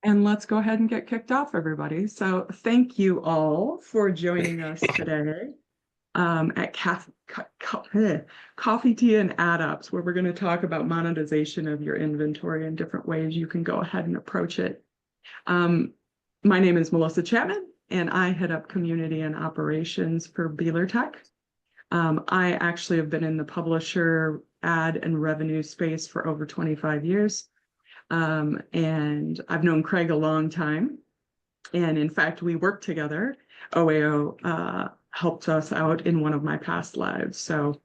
And let's go ahead and get kicked off, everybody. So thank you all for joining us today at Coffee, Tea, and Add-Ups, where we're going to talk about monetization of your inventory and different ways you can go ahead and approach it. My name is Melissa Chapman, and I head up community and operations for Delegate. I actually have been in the publisher, ad, and revenue space for over 25 years. And I've known Craig a long time. And in fact, we worked together. OAO helped us out in one of my past lives. So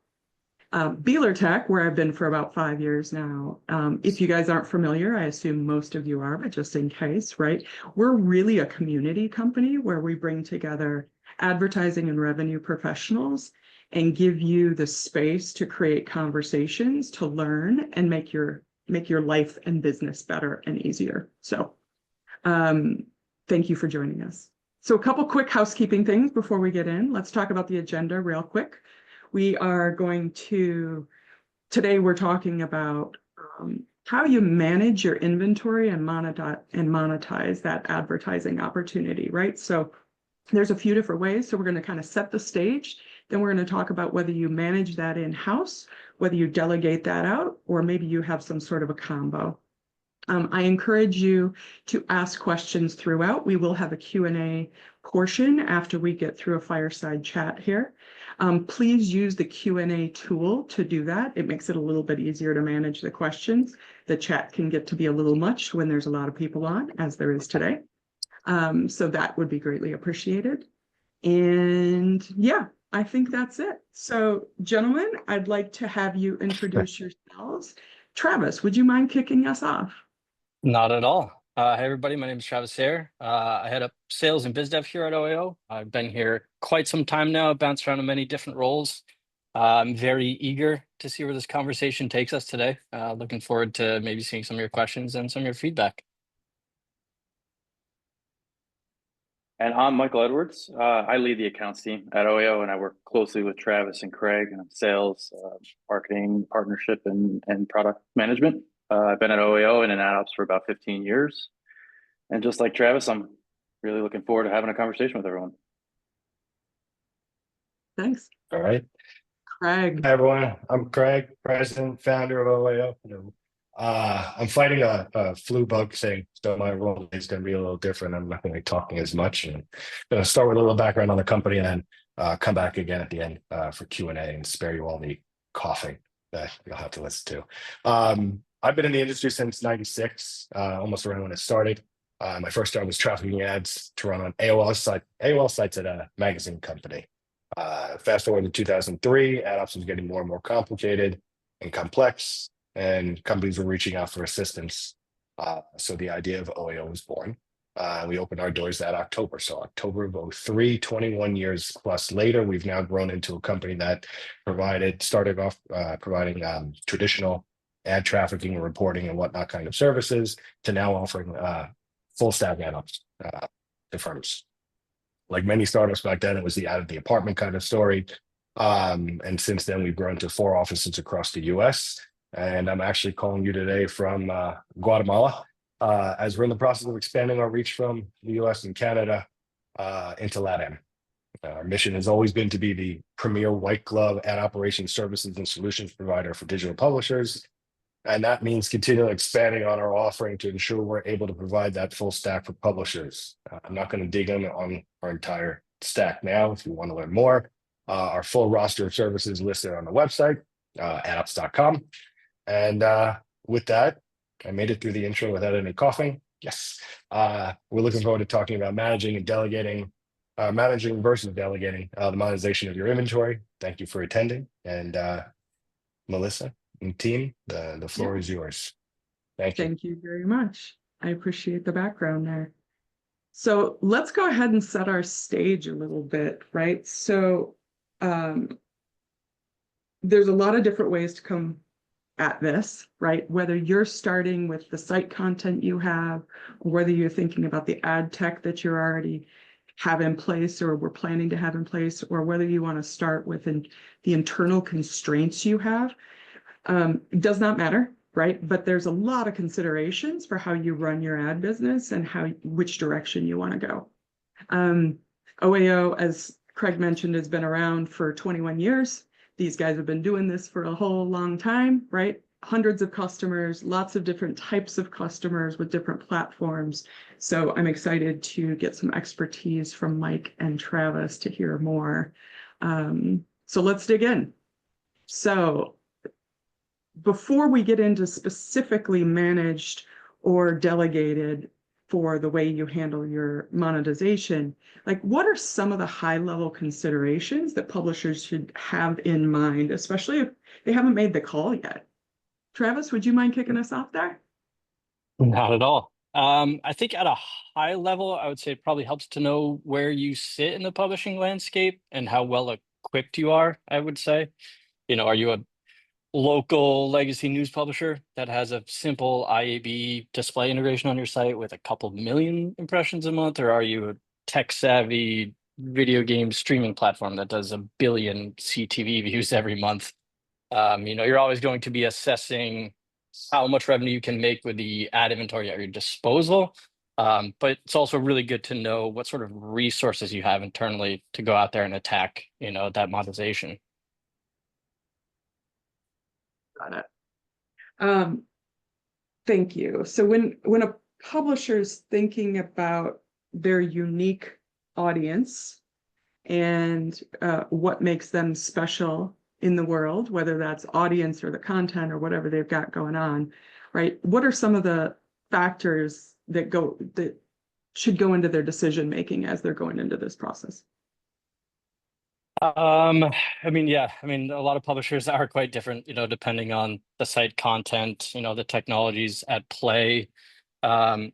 Delegate, where I've been for about 5 years now. If you guys aren't familiar, I assume most of you are, but just in case, right? We're really a community company where we bring together advertising and revenue professionals and give you the space to create conversations, to learn, and make your life and business better and easier. So thank you for joining us. So a couple quick housekeeping things before we get in. Let's talk about the agenda real quick. We are going to, today we're talking about how you manage your inventory and monetize that advertising opportunity, right? So there's a few different ways. So we're going to kind of set the stage. Then we're going to talk about whether you manage that in-house, whether you delegate that out, or maybe you have some sort of a combo. I encourage you to ask questions throughout. We will have a Q&A portion after we get through a fireside chat here. Please use the Q&A tool to do that. It makes it a little bit easier to manage the questions. The chat can get to be a little much when there's a lot of people on, as there is today. So that would be greatly appreciated. And yeah, I think that's it. So gentlemen, I'd like to have you introduce yourselves. Travis, would you mind kicking us off? Not at all. Hey, everybody. My name is Travis Sayre. I head up sales and biz dev here at OAO. I've been here quite some time now, bounced around in many different roles. I'm very eager to see where this conversation takes us today. Looking forward to maybe seeing some of your questions and some of your feedback. And I'm Michael Edwards. I lead the accounts team at OAO, and I work closely with Travis and Craig on sales, marketing, partnership, and product management. I've been at OAO and in AdOps for about 15 years. And just like Travis, I'm really looking forward to having a conversation with everyone. Thanks. All right. Craig. Hi, everyone. I'm Craig, president, founder of OAO. I'm fighting a flu bug thing, so my role is going to be a little different. I'm not going to be talking as much. I'm going to start with a little background on the company and then come back again at the end for Q&A and spare you all the coughing that you'll have to listen to. I've been in the industry since '96, almost around when it started. My first job was trafficking ads to run on AOL sites at a magazine company. Fast forward to 2003, AdOps was getting more and more complicated and complex, and companies were reaching out for assistance. So the idea of OAO was born. We opened our doors that October. So October of 2003, 21 years plus later, we've now grown into a company that started off providing traditional ad trafficking and reporting and whatnot kind of services to now offering full stack AdOps to firms. Like many startups back then, it was the out of the apartment kind of story. And since then, we've grown to 4 offices across the US. And I'm actually calling you today from Guatemala, as we're in the process of expanding our reach from the US and Canada into LATAM. Our mission has always been to be the premier white glove ad operations services and solutions provider for digital publishers. And that means continually expanding on our offering to ensure we're able to provide that full stack for publishers. I'm not going to dig in on our entire stack now. If you want to learn more, our full roster of services listed on the website, adops.com. And with that, I made it through the intro without any coughing. Yes. We're looking forward to talking about managing and delegating, managing versus delegating the monetization of your inventory. Thank you for attending. And Melissa and team, the floor is yours. Thank you. Thank you very much. I appreciate the background there. So let's go ahead and set our stage a little bit, right? So there's a lot of different ways to come at this, right? Whether you're starting with the site content you have, or whether you're thinking about the ad tech that you already have in place or we're planning to have in place, or whether you want to start with the internal constraints you have. It does not matter. right? But there's a lot of considerations for how you run your ad business and which direction you want to go. OAO, as Craig mentioned, has been around for 21 years. These guys have been doing this for a whole long time, right? Hundreds of customers, lots of different types of customers with different platforms. So I'm excited to get some expertise from Mike and Travis to hear more. So let's dig in. So before we get into specifically managed or delegated for the way you handle your monetization, like what are some of the high level considerations that publishers should have in mind, especially if they haven't made the call yet? Travis, would you mind kicking us off there? Not at all. I think at a high level, I would say it probably helps to know where you sit in the publishing landscape and how well equipped you are, I would say. Are you a local legacy news publisher that has a simple IAB display integration on your site with a couple million impressions a month, or are you a tech savvy video game streaming platform that does 1 billion CTV views every month? You're always going to be assessing how much revenue you can make with the ad inventory at your disposal. But it's also really good to know what sort of resources you have internally to go out there and attack, that monetization. Got it. Thank you. So when a publisher's thinking about their unique audience and what makes them special in the world, whether that's audience or the content or whatever they've got going on, right? What are some of the factors that should go into their decision making as they're going into this process? A lot of publishers are quite different, depending on the site content, the technologies at play. I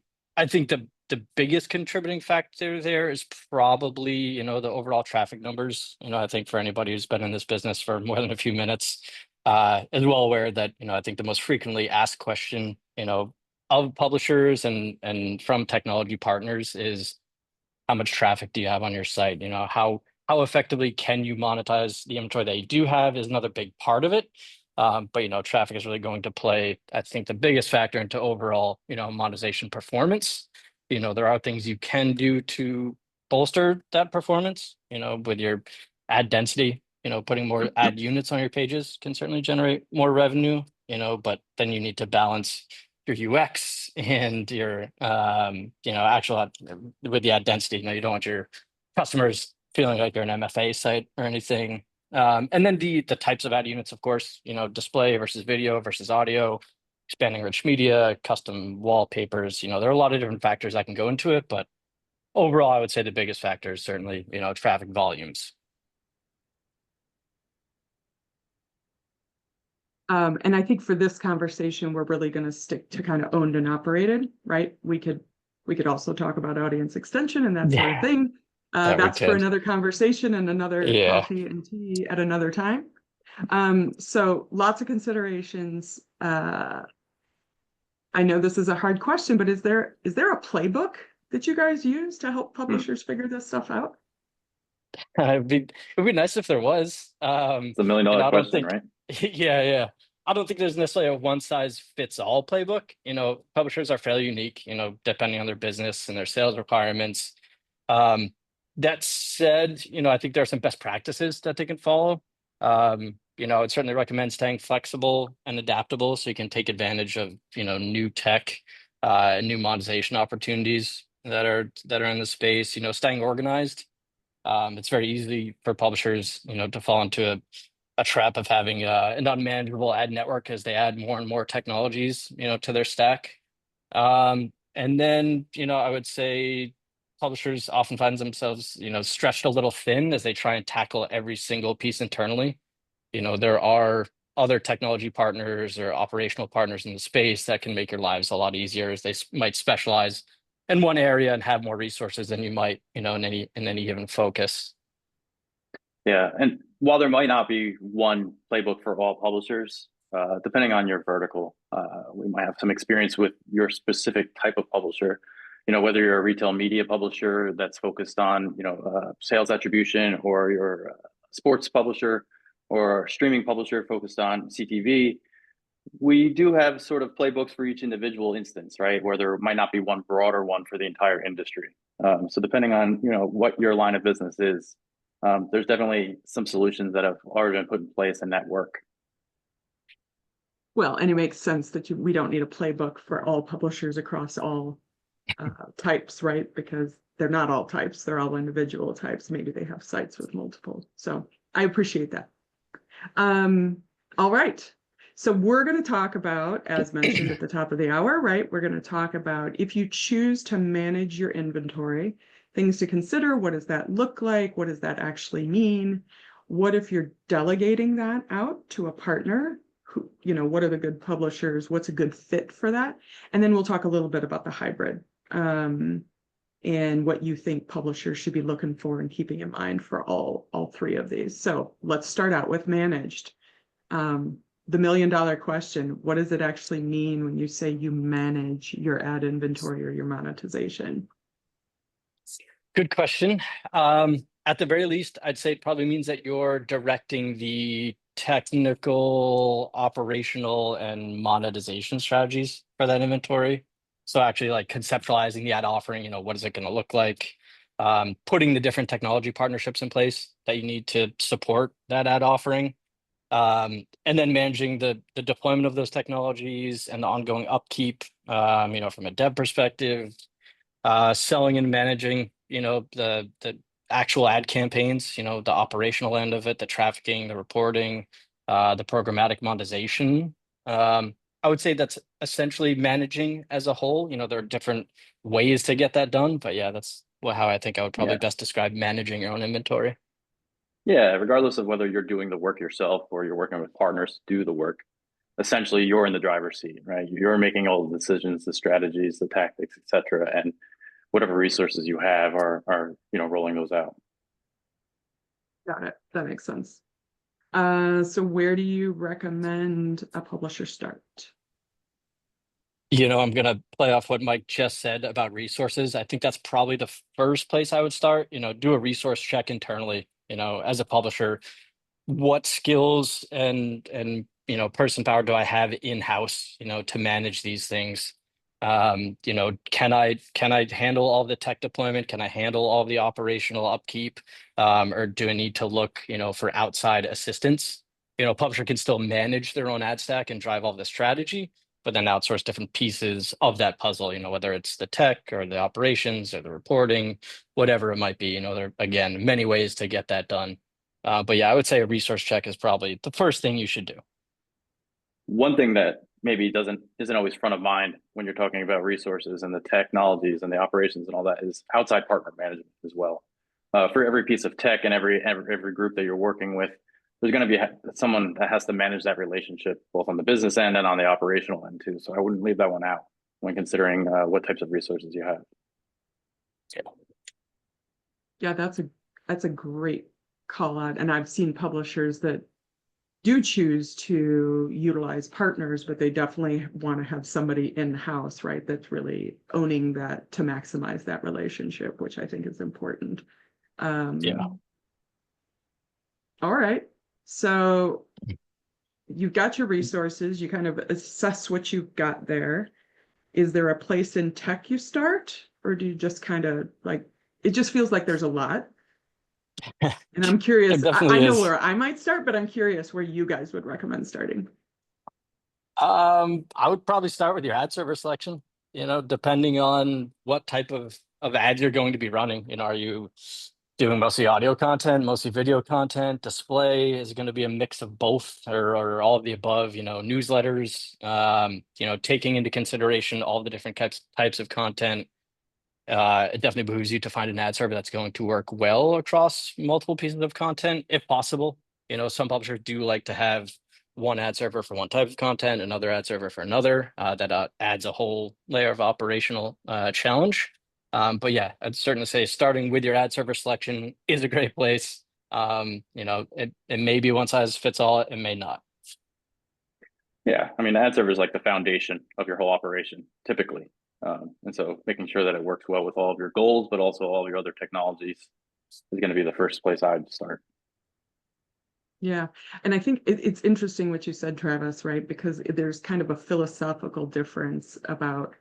think the biggest contributing factor there is probably, the overall traffic numbers. I think for anybody who's been in this business for more than a few minutes, is well aware that, I think the most frequently asked question, of publishers and from technology partners is how much traffic do you have on your site? How effectively can you monetize the inventory that you do have is another big part of it. But traffic is really going to play, I think, the biggest factor into overall, monetization performance. There are things you can do to bolster that performance, with your ad density, putting more ad units on your pages can certainly generate more revenue, but then you need to balance your UX and your actual with the ad density. You don't want your customers feeling like you're an MFA site or anything. And then the types of ad units, of course, display versus video versus audio, expanding rich media, custom wallpapers. There are a lot of different factors that can go into it, but overall, I would say the biggest factor is certainly, traffic volumes. And I think for this conversation, we're really going to stick to kind of owned and operated, right? We could also talk about audience extension and that sort of thing. That's for another conversation and another coffee and tea at another time. So lots of considerations. I know this is a hard question, but is there a playbook that you guys use to help publishers figure this stuff out? It'd be nice if there was. It's $1 million question, right? Yeah. I don't think there's necessarily a one size fits all playbook. Publishers are fairly unique, depending on their business and their sales requirements. That said, I think there are some best practices that they can follow. I'd certainly recommend staying flexible and adaptable so you can take advantage of, new tech, new monetization opportunities that are in the space, staying organized. It's very easy for publishers, to fall into a trap of having an unmanageable ad network as they add more and more technologies, to their stack. And then, I would say publishers often find themselves, stretched a little thin as they try and tackle every single piece internally. There are other technology partners or operational partners in the space that can make your lives a lot easier as they might specialize in one area and have more resources than you might, in any given focus. Yeah, and while there might not be one playbook for all publishers, depending on your vertical, we might have some experience with your specific type of publisher. Whether you're a retail media publisher that's focused on, sales attribution, or you're a sports publisher or a streaming publisher focused on CTV. We do have sort of playbooks for each individual instance, right? Where there might not be one broader one for the entire industry. So depending on, what your line of business is, there's definitely some solutions that have already been put in place and that work. Well, and it makes sense that we don't need a playbook for all publishers across all types, right? Because they're not all types, they're all individual types. Maybe they have sites with multiple. So I appreciate that. All right. So we're going to talk about, as mentioned at the top of the hour, right? We're going to talk about if you choose to manage your inventory, things to consider. What does that look like? What does that actually mean? What if you're delegating that out to a partner? Who, what are the good publishers? What's a good fit for that? And then we'll talk a little bit about the hybrid and what you think publishers should be looking for and keeping in mind for all three of these. So let's start out with managed. The $1 million question, what does it actually mean when you say you manage your ad inventory or your monetization? Good question. At the very least, I'd say it probably means that you're directing the technical, operational, and monetization strategies for that inventory. So actually like conceptualizing the ad offering, what is it going to look like? Putting the different technology partnerships in place that you need to support that ad offering. And then managing the deployment of those technologies and the ongoing upkeep, from a dev perspective, selling and managing, the actual ad campaigns, the operational end of it, the trafficking, the reporting, the programmatic monetization. I would say that's essentially managing as a whole. There are different ways to get that done, but yeah, that's how I think I would probably best describe managing your own inventory. Yeah, regardless of whether you're doing the work yourself or you're working with partners to do the work, essentially you're in the driver's seat, right? You're making all the decisions, the strategies, the tactics, etc., and whatever resources you have are rolling those out. Got it. That makes sense. So where do you recommend a publisher start? I'm going to play off what Mike just said about resources. I think that's probably the first place I would start. Do a resource check internally, as a publisher, what skills and person power do I have in-house, to manage these things? Can I handle all the tech deployment? Can I handle all the operational upkeep? Or do I need to look, for outside assistance? Publisher can still manage their own ad stack and drive all the strategy, but then outsource different pieces of that puzzle, whether it's the tech or the operations or the reporting, whatever it might be. There are, again, many ways to get that done. But yeah, I would say a resource check is probably the first thing you should do. One thing that maybe isn't always front of mind when you're talking about resources and the technologies and the operations and all that is outside partner management as well. For every piece of tech and every group that you're working with, there's going to be someone that has to manage that relationship both on the business end and on the operational end too. So I wouldn't leave that one out when considering what types of resources you have. Yeah, that's a great call out. And I've seen publishers that do choose to utilize partners, but they definitely want to have somebody in-house, right? That's really owning that to maximize that relationship, which I think is important. Yeah. All right. So you've got your resources, you kind of assess what you've got there. Is there a place in tech you start, or do you just kind of it just feels like there's a lot? And I'm curious, I know where I might start, but I'm curious where you guys would recommend starting. I would probably start with your ad server selection, depending on what type of ads you're going to be running. Are you doing mostly audio content, mostly video content, display? Is it going to be a mix of both or all of the above? Newsletters, taking into consideration all the different types of content. It definitely behooves you to find an ad server that's going to work well across multiple pieces of content, if possible. Some publishers do like to have one ad server for one type of content, another ad server for another. That adds a whole layer of operational challenge. But yeah, I'd certainly say starting with your ad server selection is a great place. It may be one size fits all, it may not. Yeah, I mean, ad server is like the foundation of your whole operation, typically. And so making sure that it works well with all of your goals, but also all of your other technologies is going to be the first place I'd start. Yeah, and I think it's interesting what you said, Travis, right? Because there's kind of a philosophical difference about,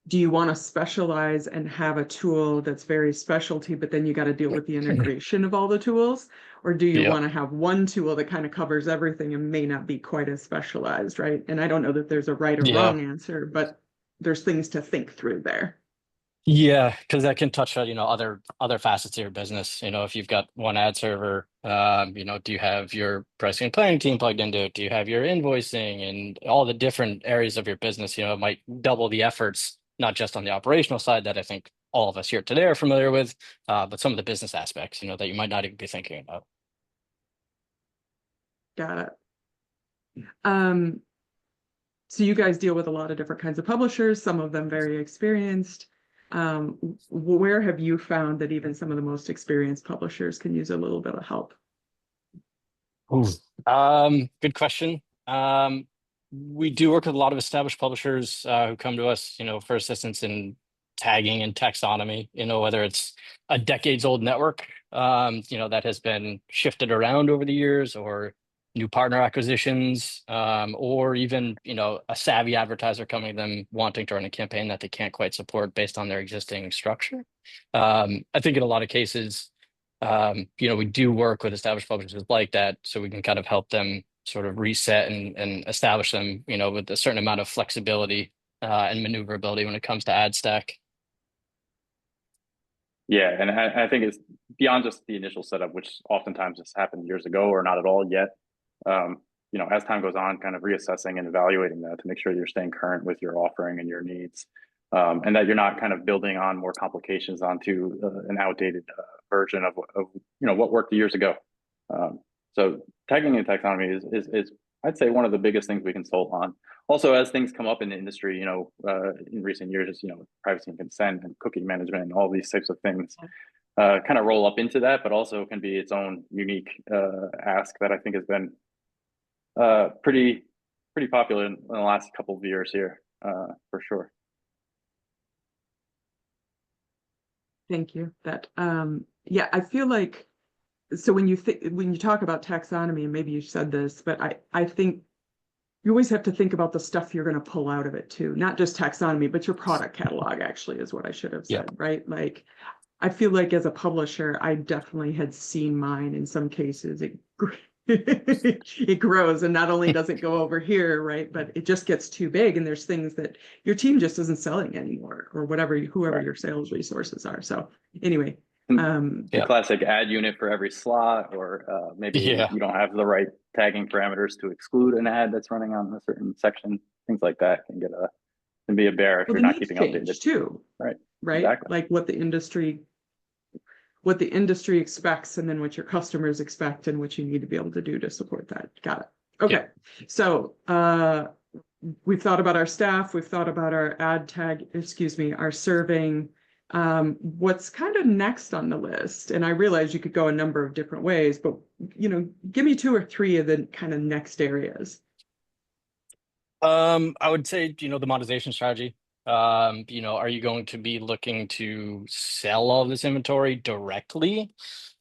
do you want to specialize and have a tool that's very specialty, but then you got to deal with the integration of all the tools? Or do you Yeah. want to have one tool that kind of covers everything and may not be quite as specialized, right? And I don't know that there's a right or Yeah. wrong answer, but there's things to think through there. Yeah, because that can touch on, other facets of your business. If you've got one ad server, do you have your pricing and planning team plugged into it? Do you have your invoicing and all the different areas of your business? It might double the efforts, not just on the operational side that I think all of us here today are familiar with, but some of the business aspects, that you might not even be thinking about. Got it. So you guys deal with a lot of different kinds of publishers, some of them very experienced. Where have you found that even some of the most experienced publishers can use a little bit of help? Good question. We do work with a lot of established publishers who come to us, for assistance in tagging and taxonomy, whether it's a decades old network, that has been shifted around over the years, or new partner acquisitions, or even, a savvy advertiser coming to them wanting to run a campaign that they can't quite support based on their existing structure. I think in a lot of cases, we do work with established publishers like that, so we can kind of help them sort of reset and establish them, with a certain amount of flexibility and maneuverability when it comes to ad stack. Yeah, and I think it's beyond just the initial setup, which oftentimes has happened years ago or not at all yet. As time goes on, kind of reassessing and evaluating that to make sure you're staying current with your offering and your needs, and that you're not kind of building on more complications onto an outdated version of what worked years ago. So tagging and taxonomy is I'd say one of the biggest things we consult on. Also, as things come up in the industry, in recent years, privacy and consent and cookie management and all these types of things kind of roll up into that, but also can be its own unique ask that I think has been pretty popular in the last couple of years here, for sure. Thank you. Yeah, I feel like, so when you talk about taxonomy, and maybe you said this, but I think you always have to think about the stuff you're going to pull out of it too, not just taxonomy, but your product catalog actually is what I should have said, right? Like, I feel like as a publisher, I definitely had seen mine in some cases. It grows, and not only does it go over here, right, but it just gets too big, and there's things that your team just isn't selling anymore, or whoever Right. your sales resources are. So anyway, the classic ad unit for every slot, or maybe you don't have the right tagging parameters to exclude an ad that's running on a certain section. Things like that can be a bear if well, you're the not needs keeping change updated. too, Right. Exactly. Like what the industry expects, and then what your customers expect, and what you need to be able to do to support that. Got it. Okay. Yeah. So we've thought about our staff, we've thought about our our serving. What's kind of next on the list? And I realize you could go a number of different ways, but give me 2 or 3 of the kind of next areas. I would say, the monetization strategy. Are you going to be looking to sell all this inventory directly?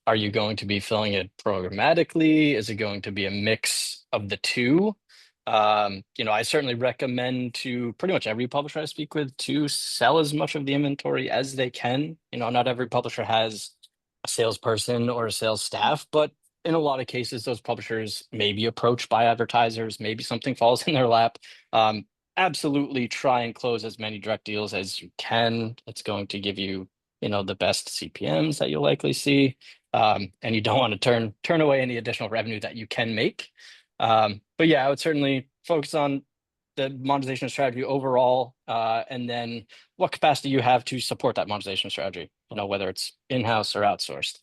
Are you going to be filling it programmatically? Is it going to be a mix of the two? I certainly recommend to pretty much every publisher I speak with to sell as much of the inventory as they can. Not every publisher has a salesperson or a sales staff, but in a lot of cases, those publishers may be approached by advertisers, maybe something falls in their lap. Absolutely try and close as many direct deals as you can. It's going to give you, the best CPMs that you'll likely see. And you don't want to turn away any additional revenue that you can make. But yeah, I would certainly focus on the monetization strategy overall, and then what capacity you have to support that monetization strategy, whether it's in-house or outsourced.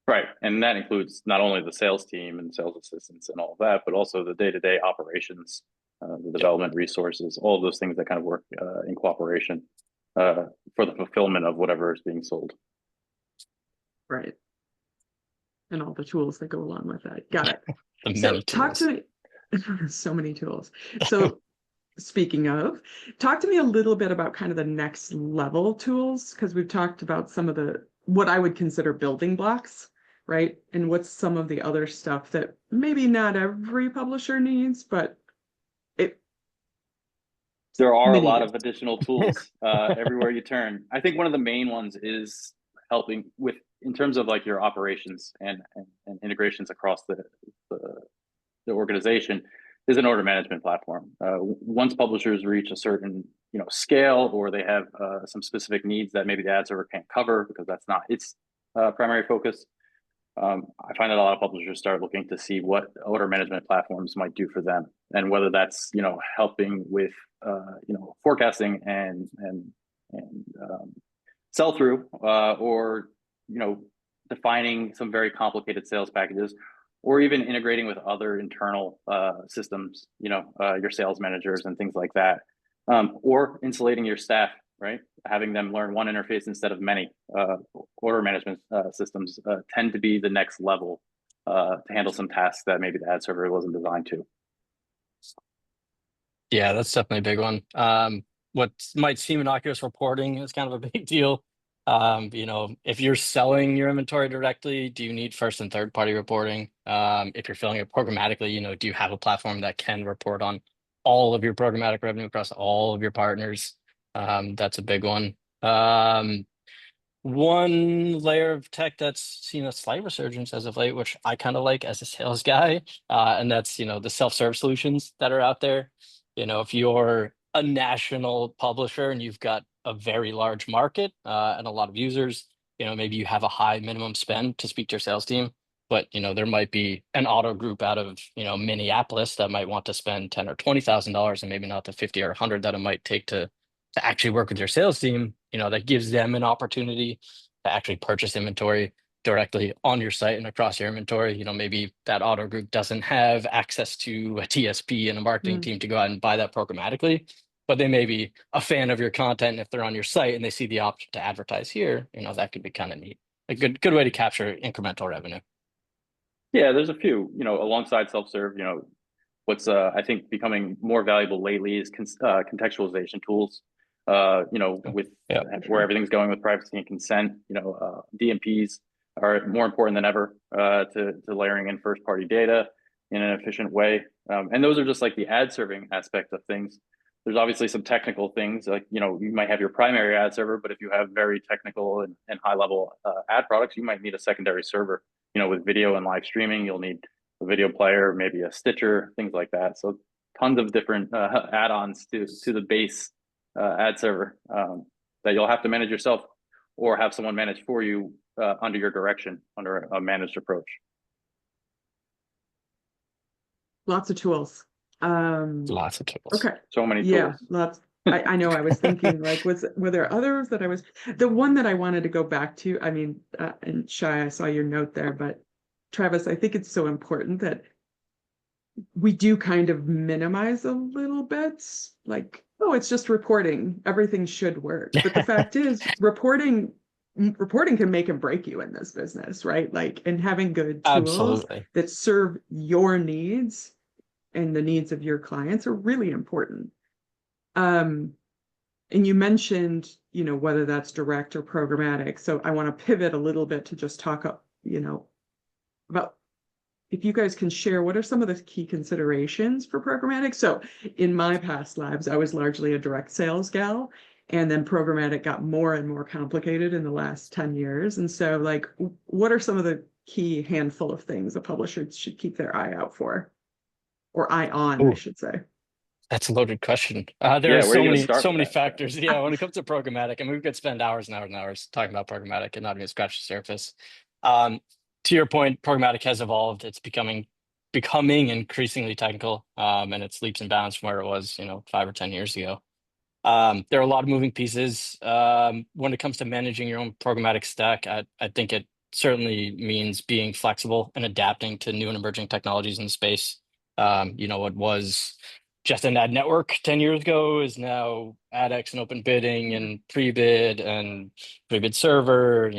Right. And that includes not only the sales team and sales assistants and all of that, but also the day-to-day operations, the development resources, all of those things that kind of work in cooperation for the fulfillment of whatever is being sold. Right. And all the tools that go along with that. Got it. The So many talk to me. So many tools. So speaking of, talk to me a little bit about kind of the next level tools, because we've talked about some of what I would consider building blocks, right? And what's some of the other stuff that maybe not every publisher needs, but it There are a many lot do. of additional tools everywhere you turn. I think one of the main ones is helping with in terms of like your operations and integrations across the, the organization is an order management platform. Once publishers reach a certain scale, or they have some specific needs that maybe the ad server can't cover because that's not its primary focus, I find that a lot of publishers start looking to see what order management platforms might do for them, and whether that's helping with forecasting and sell through, or defining some very complicated sales packages, or even integrating with other internal systems, your sales managers and things like that, or insulating your staff, right? Having them learn one interface instead of many. Order management systems tend to be the next level to handle some tasks that maybe the ad server wasn't designed to. Yeah, that's definitely a big one. What might seem innocuous, reporting is kind of a big deal. If you're selling your inventory directly, do you need first and third party reporting? If you're filling it programmatically, do you have a platform that can report on all of your programmatic revenue across all of your partners? That's a big one. One layer of tech that's seen a slight resurgence as of late, which I kind of like as a sales guy, and that's the self-serve solutions that are out there. If you're a national publisher and you've got a very large market and a lot of users, maybe you have a high minimum spend to speak to your sales team, but there might be an auto group out of Minneapolis that might want to spend $10,000 or $20,000, and maybe not the 50 or 100 that it might take to actually work with your sales team. That gives them an opportunity to actually purchase inventory directly on your site and across your inventory. Maybe that auto group doesn't have access to a TSP and a marketing team to go out and buy that programmatically, but they may be a fan of your content. And if they're on your site and they see the option to advertise here, that could be kind of neat. A good way to capture incremental revenue. Yeah, there's a few, alongside self-serve, what's I think becoming more valuable lately is contextualization tools. With where everything's going with privacy and consent, DMPs are more important than ever to layering in first-party data in an efficient way. And those are just like the ad serving aspect of things. There's obviously some technical things, like, you might have your primary ad server, but if you have very technical and high-level ad products, you might need a secondary server. With video and live streaming, you'll need a video player, maybe a Stitcher, things like that. So tons of different add-ons to the base ad server that you'll have to manage yourself, or have someone manage for you under your direction, under a managed approach. Lots of tools. Lots of tools. Okay. So many tools. Yeah, lots. I know. I was thinking, like, were there others that the one that I wanted to go back to? I mean, and Shai, I saw your note there, but Travis, I think it's so important that we do kind of minimize a little bit, like, oh, it's just reporting, everything should work. But the fact is, reporting can make and break you in this business, right? Like, and having good tools that serve your needs and the needs of your clients are really important. And you mentioned, whether that's direct or programmatic. So I want to pivot a little bit to just talk, about if you guys can share what are some of the key considerations for programmatic. So in my past lives, I was largely a direct sales gal, and then programmatic got more and more complicated in the last 10 years. And so, like, what are some of the key handful of things a publisher should keep their eye out for, or eye on, I should say? That's a loaded question. There are so many factors. Yeah, when it comes to programmatic, and we could spend hours and hours and hours talking about programmatic and not even scratch the surface. To your point, programmatic has evolved. It's becoming increasingly technical, and it's leaps and bounds from where it was, 5 or 10 years ago. There are a lot of moving pieces. When it comes to managing your own programmatic stack, I think it certainly means being flexible and adapting to new and emerging technologies in the space. What was just an ad network 10 years ago is now AdX and open bidding and pre-bid server,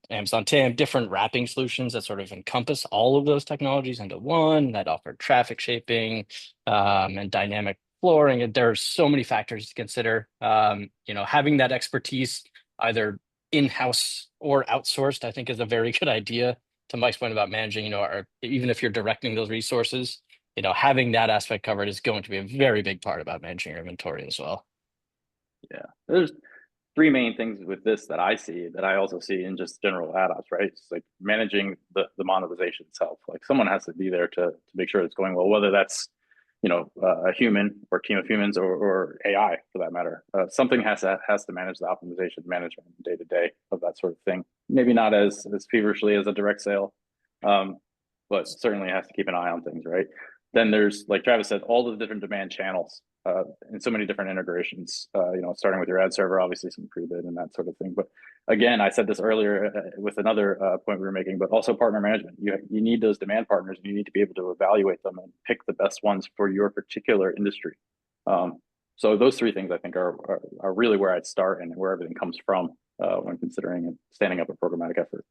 Amazon TAM, different wrapping solutions that sort of encompass all of those technologies into one, that offer traffic shaping and dynamic flooring. And there are so many factors to consider. Having that expertise either in-house or outsourced, I think, is a very good idea to Mike's point about managing, or even if you're directing those resources, having that aspect covered is going to be a very big part about managing your inventory as well. Yeah, there's three main things with this that I see that I also see in just general add-ons, right? It's like managing the monetization itself. Like someone has to be there to make sure it's going well, whether that's a human or team of humans or AI for that matter. Something has to manage the optimization management day to day of that sort of thing. Maybe not as feverishly as a direct sale, but certainly has to keep an eye on things, right? Then there's, like Travis said, all the different demand channels and so many different integrations, starting with your ad server, obviously some pre-bid and that sort of thing. But again, I said this earlier with another point we were making, but also partner management. You need those demand partners, and you need to be able to evaluate them and pick the best ones for your particular industry. So those three things I think are really where I'd start and where everything comes from when considering and standing up a programmatic effort.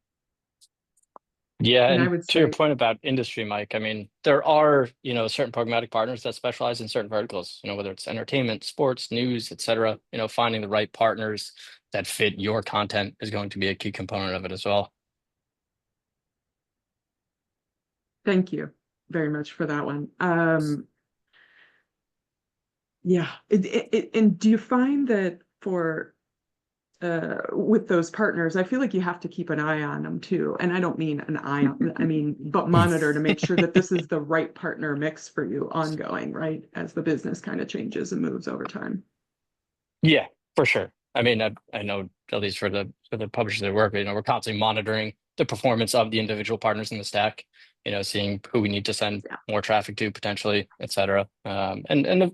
Yeah, And I and would to your say, point about industry, Mike, I mean, there are, certain programmatic partners that specialize in certain verticals, whether it's entertainment, sports, news, et cetera, finding the right partners that fit your content is going to be a key component of it as well. thank you very much for that one. Yeah, and do you find that for with those partners, I feel like you have to keep an eye on them too. And I don't mean an eye on, I mean, but monitor to make sure that this is the right partner mix for you ongoing, right? As the business kind of changes and moves over time. Yeah, for sure. I mean, I know at least for the publishers that work, we're constantly monitoring the performance of the individual partners in the stack, seeing who we need to send more traffic to potentially, et cetera. And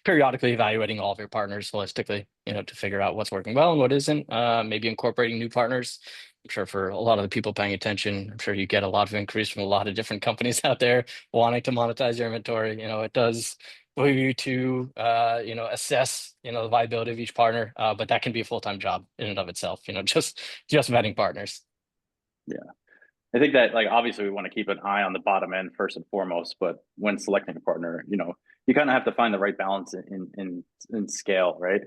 periodically evaluating all of your partners holistically, to figure out what's working well and what isn't. Maybe incorporating new partners. I'm sure for a lot of the people paying attention, I'm sure you get a lot of increase from a lot of different companies out there wanting to monetize your inventory. It does for you to assess the viability of each partner, but that can be a full-time job in and of itself. Just vetting partners. Yeah, I think that, like, obviously we want to keep an eye on the bottom end first and foremost, but when selecting a partner, you kind of have to find the right balance in scale, right?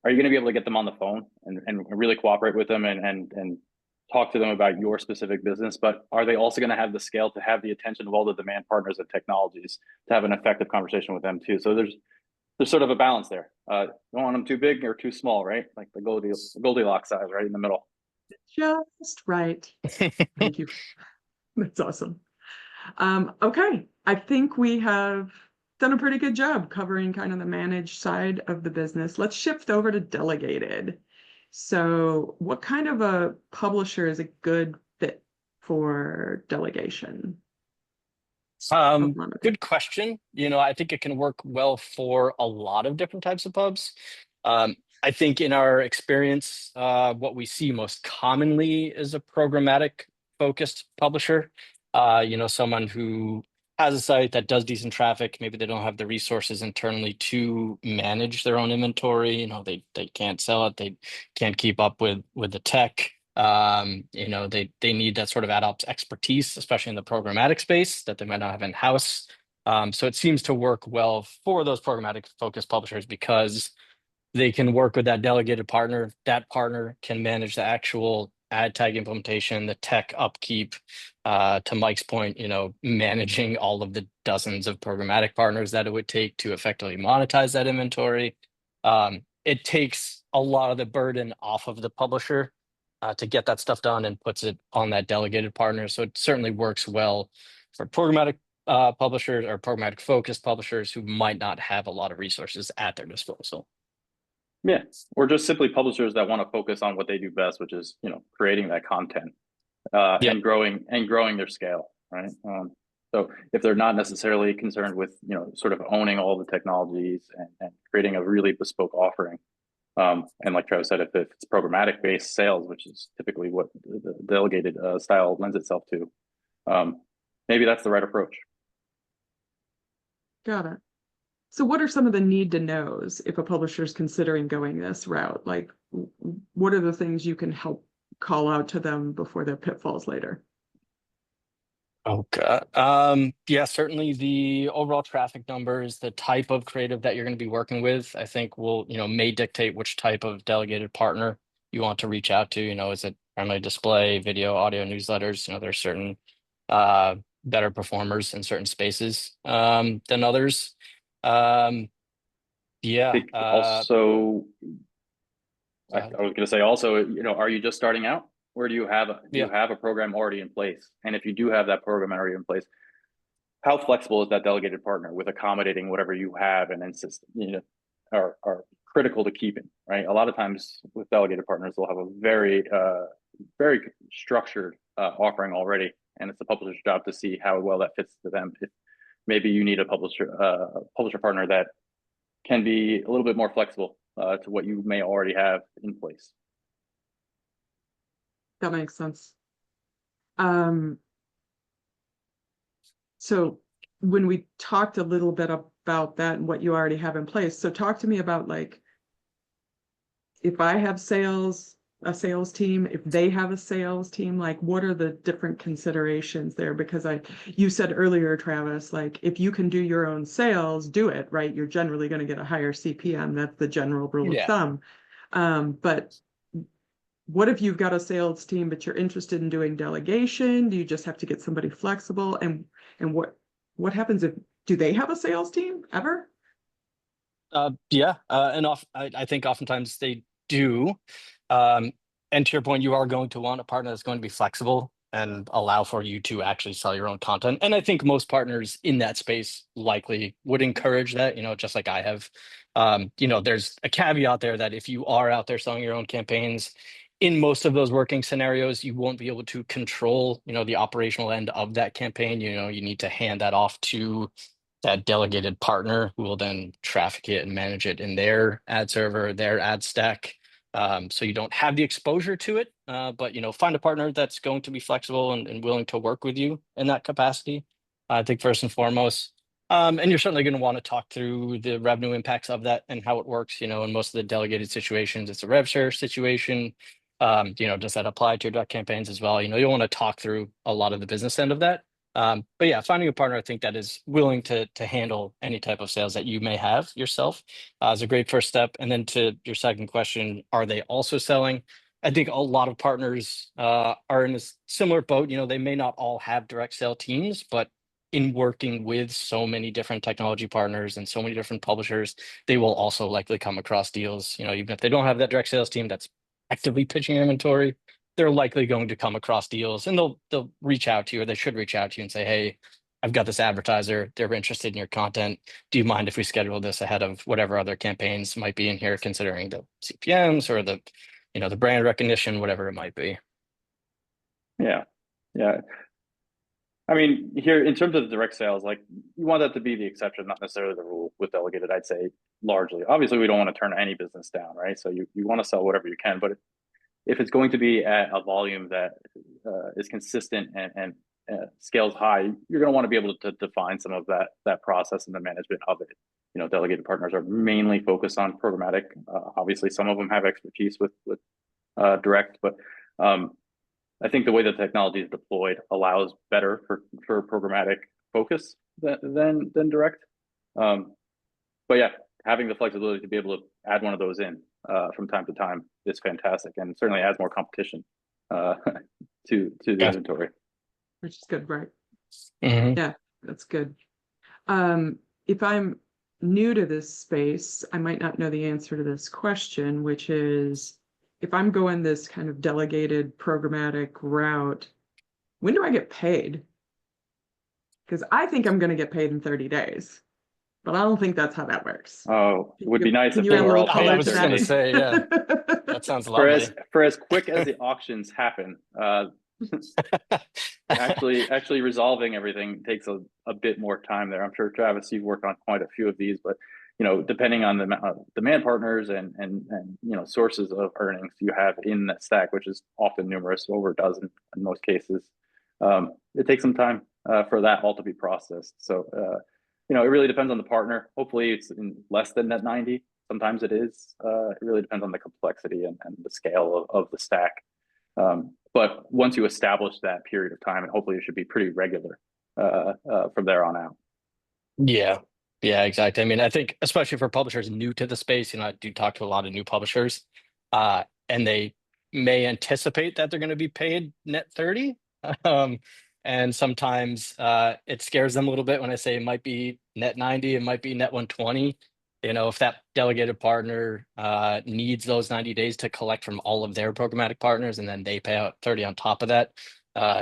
Are you going to be able to get them on the phone and really cooperate with them and talk to them about your specific business? But are they also going to have the scale to have the attention of all the demand partners and technologies to have an effective conversation with them too? So there's sort of a balance there. You don't want them too big or too small, right? Like the Goldilocks size, right in the middle. Just right. Thank you. That's awesome. Okay, I think we have done a pretty good job covering kind of the managed side of the business. Let's shift over to delegated. So what kind of a publisher is a good fit for delegation? Good question. I think it can work well for a lot of different types of pubs. I think in our experience, what we see most commonly is a programmatic focused publisher. Someone who has a site that does decent traffic. Maybe they don't have the resources internally to manage their own inventory. They can't sell it. They can't keep up with the tech. They need that sort of ad ops expertise, especially in the programmatic space that they might not have in-house. So it seems to work well for those programmatic focused publishers because they can work with that delegated partner. That partner can manage the actual ad tag implementation, the tech upkeep, to Mike's point, managing all of the dozens of programmatic partners that it would take to effectively monetize that inventory. It takes a lot of the burden off of the publisher to get that stuff done and puts it on that delegated partner. So it certainly works well for programmatic publishers or programmatic focused publishers who might not have a lot of resources at their disposal. Yeah, or just simply publishers that want to focus on what they do best, which is creating that content and growing their scale, right? So if they're not necessarily concerned with sort of owning all the technologies and creating a really bespoke offering, and like Travis said, if it's programmatic based sales, which is typically what the delegated style lends itself to, maybe that's the right approach. Got it. So what are some of the need to knows if a publisher is considering going this route? Like, what are the things you can help call out to them before their pitfalls later? Okay. Yeah, certainly the overall traffic numbers, the type of creative that you're going to be working with, I think will, may dictate which type of delegated partner you want to reach out to. Is it primarily display, video, audio, newsletters. You know, there's certain better performers in certain spaces than others. I Yeah. think also, Go I ahead. was going to say also, are you just starting out, or do you Yeah. have a program already in place? And if you do have that program already in place, how flexible is that delegated partner with accommodating whatever you have and insist, are critical to keeping, right? A lot of times with delegated partners, they'll have a very structured offering already, and it's the publisher's job to see how well that fits to them. If maybe you need a publisher partner that can be a little bit more flexible to what you may already have in place. That makes sense. So when we talked a little bit about that and what you already have in place, so talk to me about like, if I have a sales team, if they have a sales team, like what are the different considerations there? Because you said earlier, Travis, like if you can do your own sales, do it, right? You're generally going to get a higher CPM. That's the general rule of Yeah. thumb. But what if you've got a sales team, but you're interested in doing delegation? Do you just have to get somebody flexible? And what happens do they have a sales team ever? Yeah. I think oftentimes they do. And to your point, you are going to want a partner that's going to be flexible and allow for you to actually sell your own content. And I think most partners in that space likely would encourage that, just like I have. There's a caveat there that if you are out there selling your own campaigns, in most of those working scenarios, you won't be able to control, the operational end of that campaign. You need to hand that off to that delegated partner who will then traffic it and manage it in their ad server, their ad stack. So you don't have the exposure to it, but find a partner that's going to be flexible and willing to work with you in that capacity. I think first and foremost, and you're certainly going to want to talk through the revenue impacts of that and how it works. In most of the delegated situations, it's a rev share situation. Does that apply to your direct campaigns as well? You'll want to talk through a lot of the business end of that. But yeah, finding a partner, I think that is willing to handle any type of sales that you may have yourself is a great first step. And then to your second question, are they also selling? I think a lot of partners are in a similar boat. They may not all have direct sale teams, but in working with so many different technology partners and so many different publishers, they will also likely come across deals. Even if they don't have that direct sales team that's actively pitching inventory, they're likely going to come across deals, and they'll reach out to you, or they should reach out to you and say, hey, I've got this advertiser, they're interested in your content. Do you mind if we schedule this ahead of whatever other campaigns might be in here, considering the CPMs or the brand recognition, whatever it might be? Yeah. I mean, here in terms of the direct sales, like you want that to be the exception, not necessarily the rule with delegated, I'd say largely. Obviously, we don't want to turn any business down, right? So you want to sell whatever you can, but if it's going to be at a volume that is consistent and scales high, you're going to want to be able to define some of that process and the management of it. Delegated partners are mainly focused on programmatic. Obviously, some of them have expertise with direct, but I think the way the technology is deployed allows better for programmatic focus than direct. But yeah, having the flexibility to be able to add one of those in from time to time is fantastic, and certainly adds more competition to the inventory. Which is good, right? Mm-hmm. Yeah, that's good. If I'm new to this space, I might not know the answer to this question, which is, if I'm going this kind of delegated programmatic route, when do I get paid? Because I think I'm going to get paid in 30 days, but I don't think that's how that works. Oh, it would be nice Can if you they add a were all little paid I color was to just in going to 30 say, yeah, that sounds lovely. for as quick as the auctions happen. Actually resolving everything takes a bit more time there. I'm sure, Travis, you've worked on quite a few of these, but depending on the demand partners and sources of earnings you have in that stack, which is often numerous, over a dozen in most cases, it takes some time for that all to be processed. So it really depends on the partner. Hopefully it's in less than that 90. Sometimes it is. It really depends on the complexity and the scale of the stack. But once you establish that period of time, and hopefully it should be pretty regular from there on out. Yeah, exactly. I mean, I think especially for publishers new to the space, I do talk to a lot of new publishers, and they may anticipate that they're going to be paid net 30. Um, and sometimes it scares them a little bit when I say it might be net 90, it might be net 120. You know, if that delegated partner needs those 90 days to collect from all of their programmatic partners and then they pay out 30 on top of that,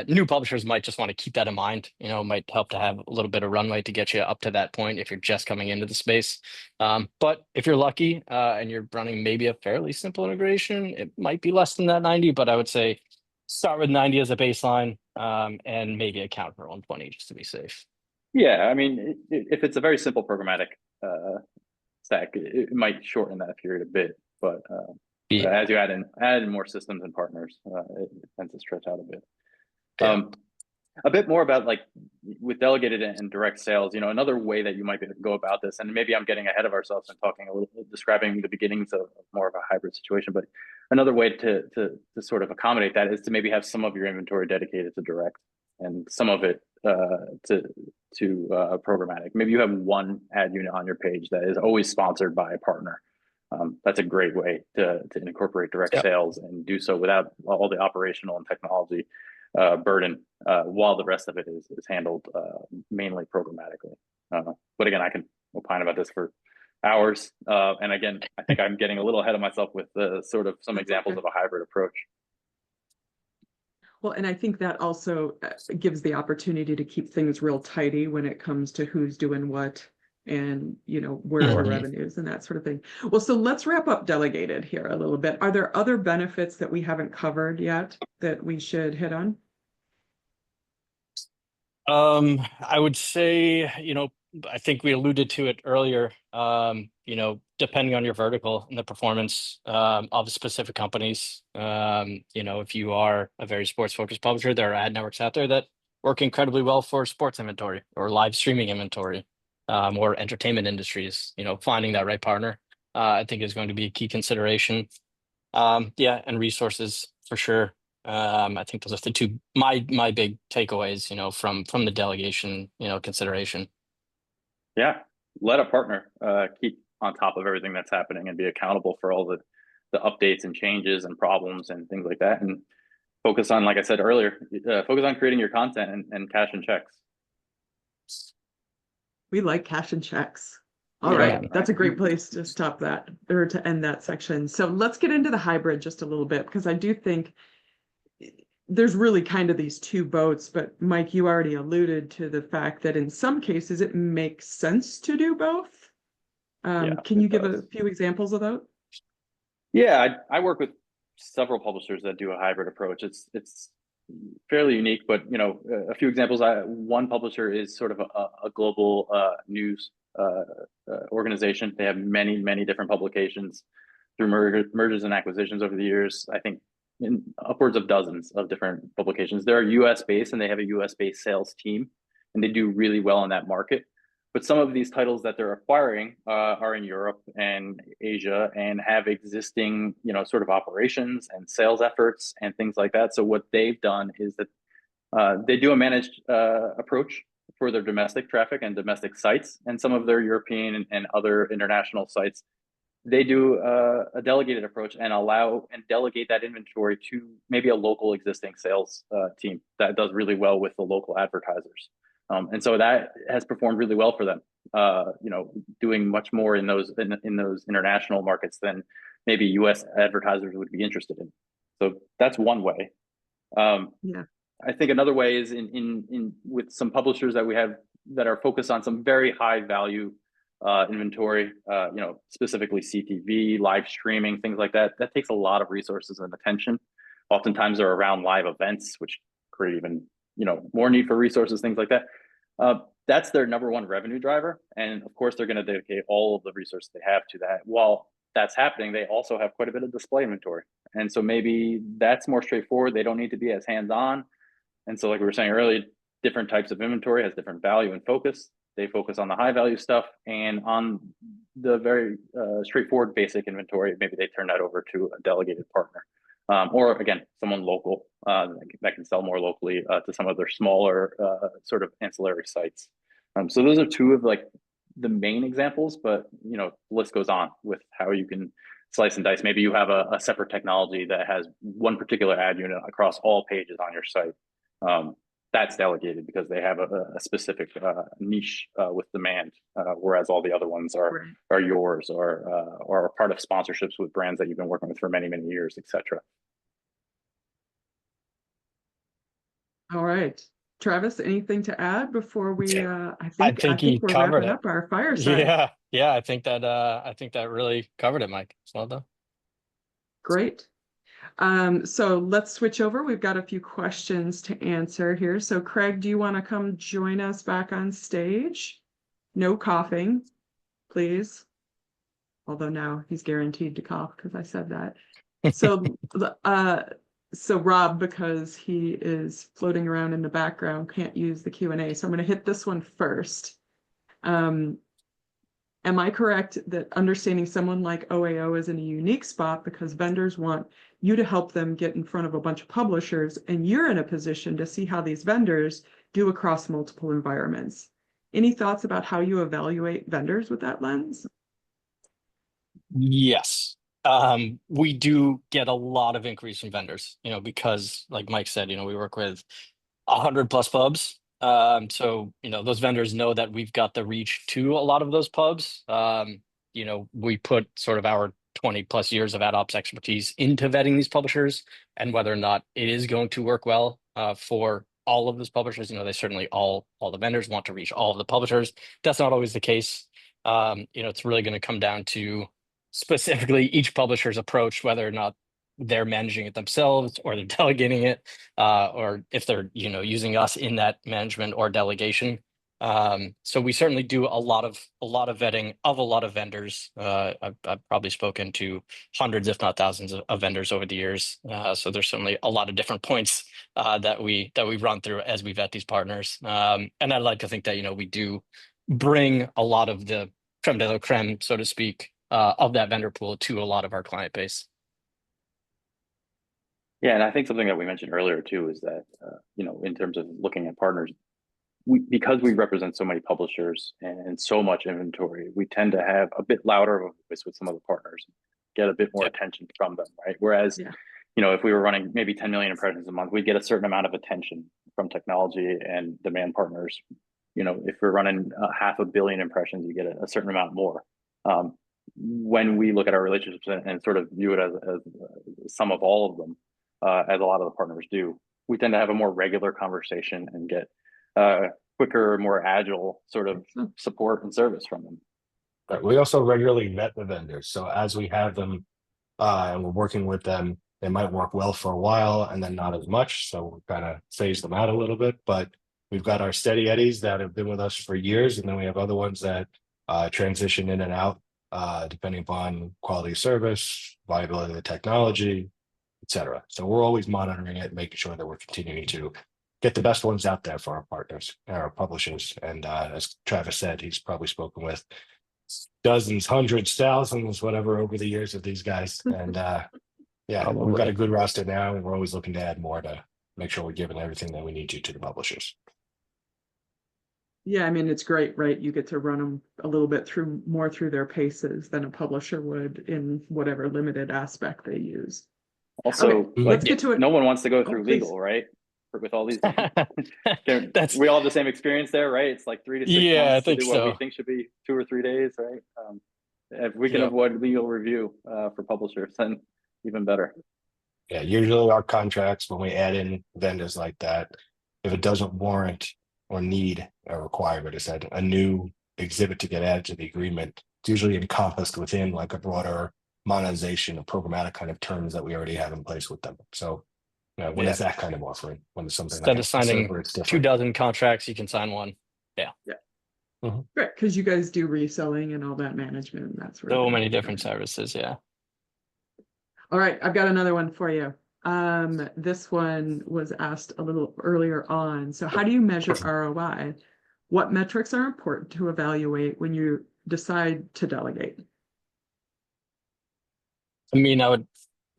new publishers might just want to keep that in mind. You know, it might help to have a little bit of runway to get you up to that point if you're just coming into the space. But if you're lucky and you're running maybe a fairly simple integration, it might be less than that 90, but I would say start with 90 as a baseline and maybe account for 120 just to be safe. Yeah, I mean, if it's a very simple programmatic stack, it might shorten that period a bit, but Yeah. as you add in more systems and partners, it tends to stretch out a bit. Yeah. A bit more about like with delegated and direct sales, you know, another way that you might go about this, and maybe I'm getting ahead of ourselves and talking a little, describing the beginnings of more of a hybrid situation, but another way to sort of accommodate that is to maybe have some of your inventory dedicated to direct and some of it to programmatic. Maybe you have one ad unit on your page that is always sponsored by a partner. That's a great way to incorporate direct sales and do so without all the operational and technology burden, while the rest of it is handled mainly programmatically. But again, I can opine about this for hours. And again, I think I'm getting a little ahead of myself with sort of some examples of a hybrid approach. Well, and I think that also gives the opportunity to keep things real tidy when it comes to who's doing what and, you know, where the revenues and that sort of thing. Well, so let's wrap up delegated here a little bit. Are there other benefits that we haven't covered yet that we should hit on? I would say, you know, I think we alluded to it earlier, you know, depending on your vertical and the performance of specific companies, you know, if you are a very sports focused publisher, there are ad networks out there that work incredibly well for sports inventory or live streaming inventory, or entertainment industries. You know, finding that right partner, I think is going to be a key consideration. Yeah, and resources for sure. I think those are the two my big takeaways, you know, from the delegation, you know, consideration. Yeah, let a partner keep on top of everything that's happening and be accountable for all the updates and changes and problems and things like that, and focus on, like I said earlier, focus on creating your content and cash and checks. We like cash and checks. All right, that's a great place to stop that or to end that section. So let's get into the hybrid just a little bit, because I do think there's really kind of these two boats, but Mike, you already alluded to the fact that in some cases it makes sense to do both. Can you give a few examples of those? Yeah, I work with several publishers that do a hybrid approach. It's fairly unique, but you know, a few examples. One publisher is sort of a global news organization. They have many different publications through mergers and acquisitions over the years. I think in upwards of dozens of different publications. They're US based and they have a US based sales team, and they do really well in that market. But some of these titles that they're acquiring are in Europe and Asia and have existing, you know, sort of operations and sales efforts and things like that. So what they've done is that they do a managed approach for their domestic traffic and domestic sites, and some of their European and other international sites. They do a delegated approach and allow and delegate that inventory to maybe a local existing sales team that does really well with the local advertisers. And so that has performed really well for them, you know, doing much more in those international markets than maybe US advertisers would be interested in. So that's one way. I think another way is in with some publishers that we have that are focused on some very high value inventory, you know, specifically CTV, live streaming, things like that. That takes a lot of resources and attention. Oftentimes they're around live events, which create even, you know, more need for resources, things like that. That's their number one revenue driver. And of course, they're going to dedicate all of the resources they have to that. While that's happening, they also have quite a bit of display inventory. And so maybe that's more straightforward. They don't need to be as hands-on. And so like we were saying earlier, different types of inventory has different value and focus. They focus on the high value stuff, and on the very straightforward basic inventory, maybe they turn that over to a delegated partner. Or again, someone local that can sell more locally to some of their smaller sort of ancillary sites. So those are two of like the main examples, but the list goes on with how you can slice and dice. Maybe you have a separate technology that has one particular ad unit across all pages on your site. That's delegated because they have a specific niche with demand, whereas all the other ones are yours or are part of sponsorships with brands that you've been working with for many, many years, etc. All right. Travis, anything to add before we I think he we're covered wrapping it. up our fireside. Yeah, I think that really covered it, Mike. Well done. Great. So let's switch over. We've got a few questions to answer here. So Craig, do you want to come join us back on stage? No coughing, please. Although now he's guaranteed to cough because I said that. So Rob, because he is floating around in the background, can't use the Q&A. So I'm going to hit this one first. Am I correct that understanding someone like OAO is in a unique spot because vendors want you to help them get in front of a bunch of publishers, and you're in a position to see how these vendors do across multiple environments? Any thoughts about how you evaluate vendors with that lens? Yes. We do get a lot of increase in vendors, because like Mike said, we work with 100 plus pubs. So, those vendors know that we've got the reach to a lot of those pubs. We put sort of our 20 plus years of ad ops expertise into vetting these publishers and whether or not it is going to work well for all of those publishers. They certainly all the vendors want to reach all of the publishers. That's not always the case. It's really going to come down to specifically each publisher's approach, whether or not they're managing it themselves or they're delegating it, or if they're using us in that management or delegation. So we certainly do a lot of vetting of a lot of vendors. I've probably spoken to hundreds, if not thousands, of vendors over the years. So there's certainly a lot of different points that we run through as we vet these partners. And I'd like to think that we do bring a lot of the creme de la creme, so to speak, of that vendor pool to a lot of our client base. Yeah, and I think something that we mentioned earlier too is that in terms of looking at partners, because we represent so many publishers and so much inventory, we tend to have a bit louder of a voice with some of the partners, get a bit more attention from them, right? Whereas, if we were running maybe 10 million impressions a month, we'd get a certain amount of attention from technology and demand partners. If we're running 500 million impressions, you get a certain amount more. When we look at our relationships and sort of view it as sum of all of them, as a lot of the partners do, we tend to have a more regular conversation and get quicker, more agile sort of support and service from them. But we also regularly vet the vendors. So as we have them and we're working with them, they might work well for a while and then not as much. So we kind of phase them out a little bit. But we've got our steady eddies that have been with us for years. And then we have other ones that transition in and out, depending upon quality of service, viability of the technology, etc. So we're always monitoring it, making sure that we're continuing to get the best ones out there for our partners, our publishers. And as Travis said, he's probably spoken with dozens, hundreds, thousands, whatever over the years of these guys. And we've got a good roster now, and we're always looking to add more to make sure we're giving everything that we need to the publishers. Yeah, I mean, it's great, right? You get to run them a little bit more through their paces than a publisher would in whatever limited aspect they use. Also, let's get to it. No one wants to go through legal, right? With all these, we all have the same experience there, right? It's like 3 to 6 months I think to do what we think should be 2 or 3 days, right? If we can avoid legal review for publishers, then even better. Yeah, usually our contracts, when we add in vendors like that, if it doesn't warrant or need a requirement, is that a new exhibit to get added to the agreement, it's usually encompassed within like a broader monetization or programmatic kind of terms that we already have in place with them. So when it's that kind of offering, when it's something instead of signing 24 contracts, you can sign one. Right, because you guys do reselling and all that management and that sort of so many different services. All right, I've got another one for you. This one was asked a little earlier on. So how do you measure ROI? What metrics are important to evaluate when you decide to delegate? I mean, I would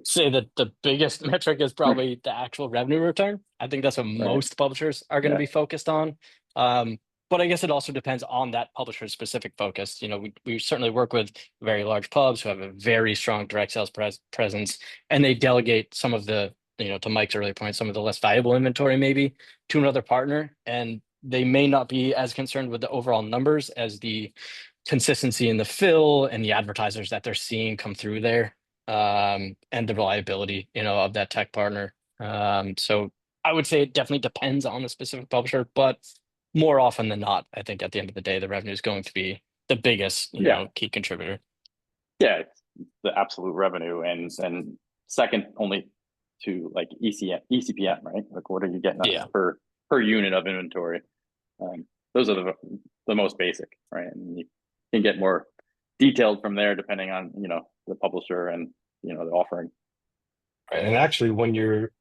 say that the biggest metric is probably the actual revenue return. I think that's what most publishers are going to be focused on. But I guess it also depends on that publisher's specific focus. We certainly work with very large pubs who have a very strong direct sales presence, and they delegate some of the, to Mike's earlier point, some of the less valuable inventory maybe to another partner, and they may not be as concerned with the overall numbers as the consistency in the fill and the advertisers that they're seeing come through there, and the reliability, of that tech partner. So I would say it definitely depends on the specific publisher, but more often than not, I think at the end of the day, the revenue is going to be the biggest, key contributor. Yeah, it's the absolute revenue, and second only to like ECPM, right? Like, what are you getting per unit of inventory? Those are the most basic, right? And you can get more detailed from there depending on the publisher and the offering. Right. And actually, when you're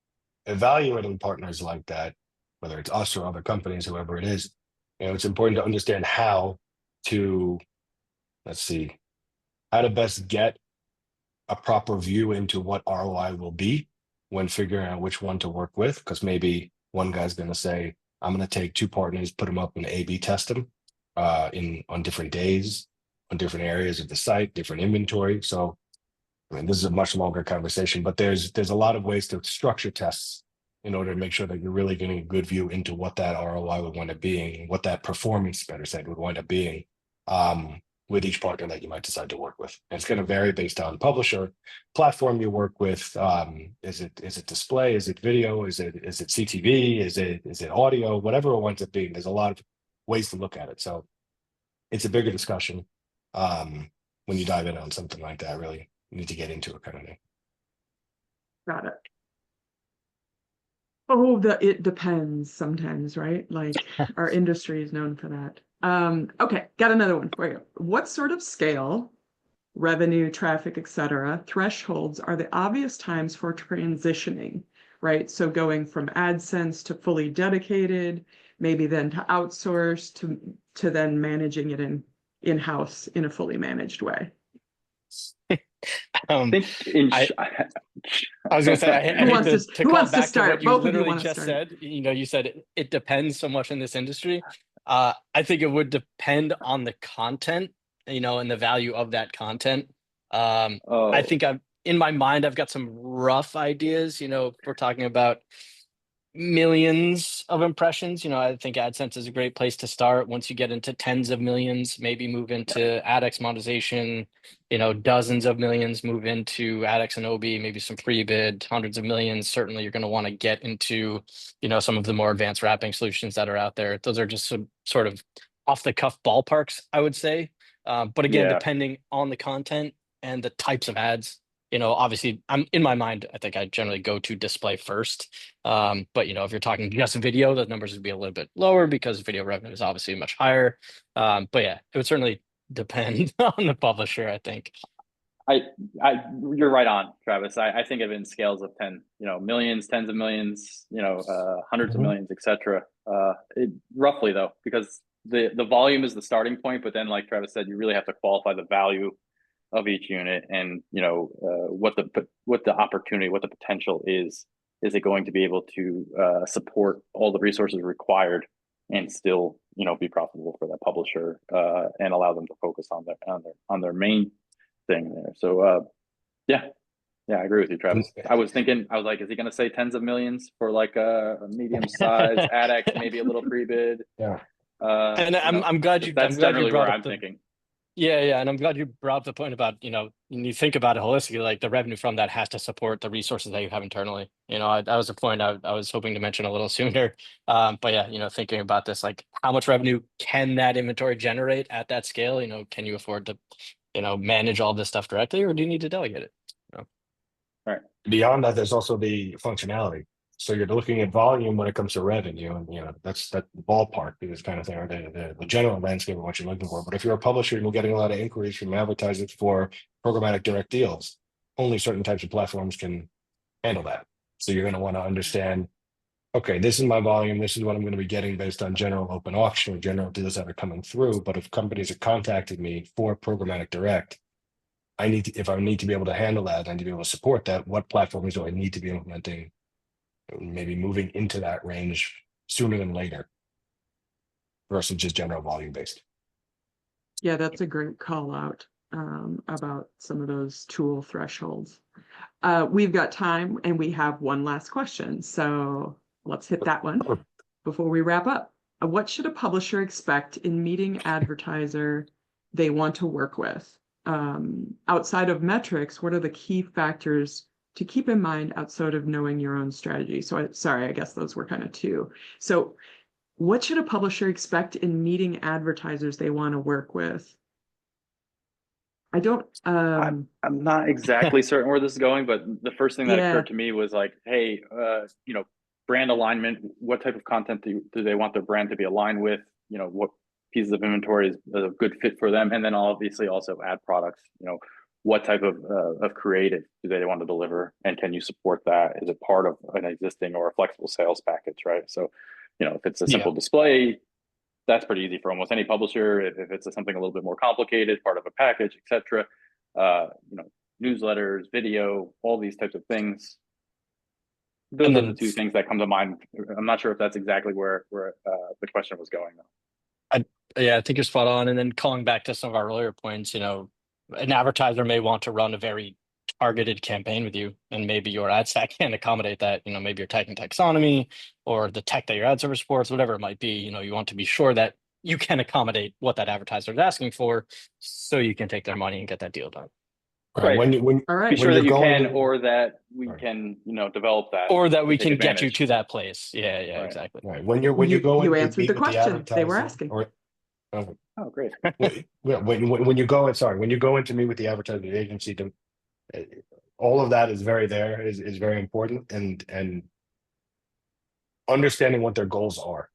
evaluating partners like that, whether it's us or other companies, whoever it is, it's important to understand how to, how to best get a proper view into what ROI will be when figuring out which one to work with. Because maybe one guy's going to say, I'm going to take two partners, put them up and A/B test them on different days, on different areas of the site, different inventory. So, this is a much longer conversation, but there's a lot of ways to structure tests in order to make sure that you're really getting a good view into what that ROI would wind up being, what that performance, better said, would wind up being with each partner that you might decide to work with. And it's going to vary based on publisher, platform you work with. Is it display? Is it video? Is it CTV? Is it audio? Whatever it winds up being, there's a lot of ways to look at it. So it's a bigger discussion when you dive in on something like that. Really, you need to get into it, kind of thing. Got it. Oh, it depends sometimes, right? Like our industry is known for that. Okay, got another one for you. What sort of scale, revenue, traffic, etc., thresholds are the obvious times for transitioning, right? So going from AdSense to fully dedicated, maybe then to outsource to then managing it in-house in a fully managed way. I was gonna say, I hate to call back to what you literally just said. You said it depends so much in this industry. I think it would depend on the content, and the value of that content. I think in my mind, I've got some rough ideas. If we're talking about millions of impressions, I think AdSense is a great place to start. Once you get into tens of millions, maybe move into AdX monetization, dozens of millions, move into AdX and OB, maybe some pre-bid, hundreds of millions. Certainly you're going to want to get into, some of the more advanced wrapping solutions that are out there. Those are just some sort of off the cuff ballparks, I would say. But again, depending on the content and the types of ads, obviously I'm in my mind, I think I generally go to display first. But if you're talking just video, those numbers would be a little bit lower because video revenue is obviously much higher. But yeah, it would certainly depend on the publisher, I think. You're right on, Travis. I think of it in scales of 10, millions, tens of millions, hundreds of millions, etc. Roughly though, because the volume is the starting point, but then like Travis said, you really have to qualify the value of each unit and what the opportunity, what the potential is it going to be able to support all the resources required and still be profitable for that publisher and allow them to focus on their main thing there. So yeah, I agree with you, Travis. I was like, is he going to say tens of millions for like a medium size AdX, maybe a little pre-bid? Yeah. And I'm glad you. That's generally where I'm thinking. Yeah, and I'm glad you brought up the point about, when you think about it holistically, like the revenue from that has to support the resources that you have internally. That was a point I was hoping to mention a little sooner. But yeah, thinking about this, like how much revenue can that inventory generate at that scale? Can you afford to, manage all this stuff directly, or do you need to delegate it? Right. Beyond that, there's also the functionality. So you're looking at volume when it comes to revenue, and that's that ballpark, this kind of thing, or the general landscape of what you're looking for. But if you're a publisher and you're getting a lot of inquiries from advertisers for programmatic direct deals, only certain types of platforms can handle that. So you're going to want to understand, okay, this is my volume, this is what I'm going to be getting based on general open auction or general deals that are coming through. But if companies have contacted me for programmatic direct, if I need to be able to handle that, I need to be able to support that, what platforms do I need to be implementing? Maybe moving into that range sooner than later. versus just general volume based. Yeah, that's a great call out about some of those tool thresholds. We've got time and we have one last question. So let's hit that one before we wrap up. What should a publisher expect in meeting advertiser they want to work with? Outside of metrics, what are the key factors to keep in mind outside of knowing your own strategy? So sorry, I guess those were kind of two. So what should a publisher expect in meeting advertisers they want to work with? I don't I'm not exactly certain where this is going, but the first thing that Yeah. occurred to me was like, hey, brand alignment. What type of content do they want their brand to be aligned with? What pieces of inventory is a good fit for them, and then obviously also ad products. What type of creative do they want to deliver, and can you support that? Is it part of an existing or a flexible sales package, right? So, if it's a simple display, that's pretty easy for almost any publisher. If it's something a little bit more complicated, part of a package, etc. Newsletters, video, all these types of things. Those are the two things that come to mind. I'm not sure if that's exactly where the question was going, though. I think you're spot on. And then calling back to some of our earlier points, an advertiser may want to run a very targeted campaign with you, and maybe your ad stack can't accommodate that. Maybe your tag and taxonomy or the tech that your ad server supports, whatever it might be. You want to be sure that you can accommodate what that advertiser is asking for, so you can take their money and get that deal done. Right. All right. Be sure that you can, to, or that we can, develop that, or that we take can get you advantage. to that place. Yeah, Right. exactly. right. When you go you in to answered meet the with the question they were advertiser, asking. Oh, great. when you go in, when you go in to meet with the advertising agency, all of that is very important, and understanding what their goals are,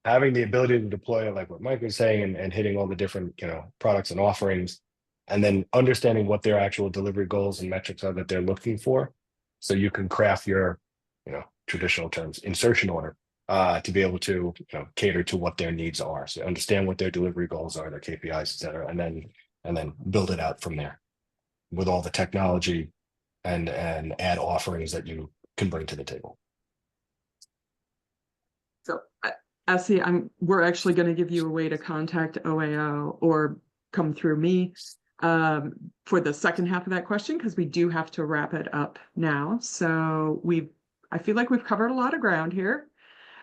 having the ability to deploy, like what Mike was saying, and hitting all the different products and offerings, and then understanding what their actual delivery goals and metrics are that they're looking for, so you can craft your traditional terms insertion order to be able to cater to what their needs are. So understand what their delivery goals are, their KPIs, etc., and then build it out from there with all the technology and ad offerings that you can bring to the table. So, Essie, we're actually going to give you a way to contact OAO or come through me for the second half of that question, because we do have to wrap it up now. So I feel like we've covered a lot of ground here.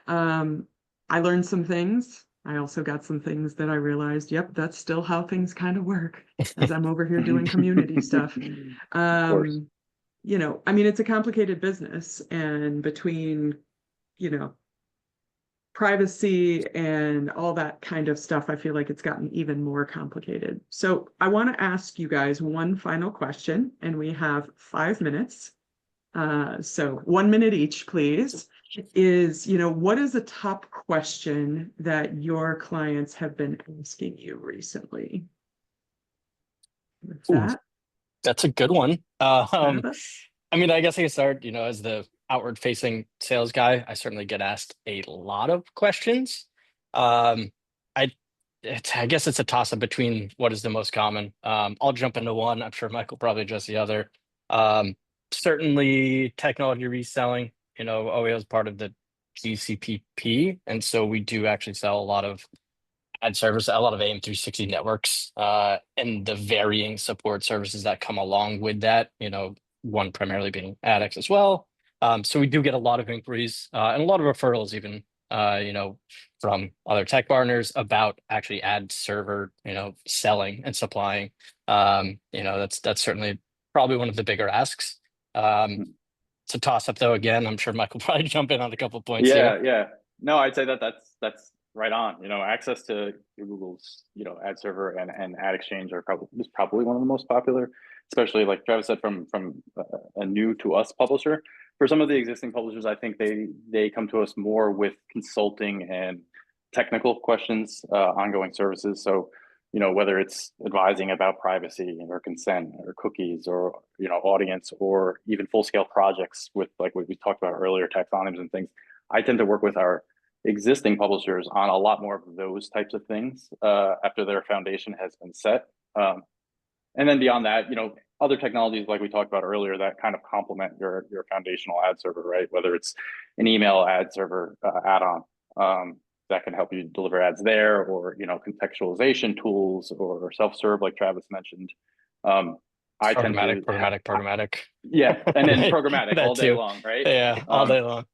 I learned some things. I also got some things that I realized, yep, that's still how things kind of work as I'm over here doing community stuff. Of course. It's a complicated business, and between, privacy and all that kind of stuff, I feel like it's gotten even more complicated. So I want to ask you guys one final question, and we have 5 minutes. So 1 minute each, please. Is, what is a top question that your clients have been asking you recently? With that, That's a good one. Travis? I guess I can start, as the outward facing sales guy, I certainly get asked a lot of questions. I guess it's a toss up between what is the most common. I'll jump into one. I'm sure Mike will probably address the other. Certainly technology reselling, OEO is part of the GCPP. And so we do actually sell a lot of ad service, a lot of AM360 networks, and the varying support services that come along with that, one primarily being AdX as well. So we do get a lot of inquiries and a lot of referrals even, from other tech partners about actually ad server, selling and supplying. That's certainly probably one of the bigger asks. It's a toss up though. Again, I'm sure Mike will probably jump in on a couple of points here. Yeah. No, I'd say that's right on. Access to Google's ad server and ad exchange is probably one of the most popular, especially like Travis said, from a new to us publisher. For some of the existing publishers, I think they come to us more with consulting and technical questions, ongoing services. So whether it's advising about privacy or consent or cookies or audience, or even full scale projects with like what we talked about earlier, taxonomies and things. I tend to work with our existing publishers on a lot more of those types of things after their foundation has been set. And then beyond that, other technologies like we talked about earlier that kind of complement your foundational ad server, right? Whether it's an email ad server add-on, that can help you deliver ads there, or, you know, contextualization tools or self-serve, like Travis mentioned. I tend to, Programmatic. yeah, and then Right. programmatic That all day too. long, right? Yeah, all day long.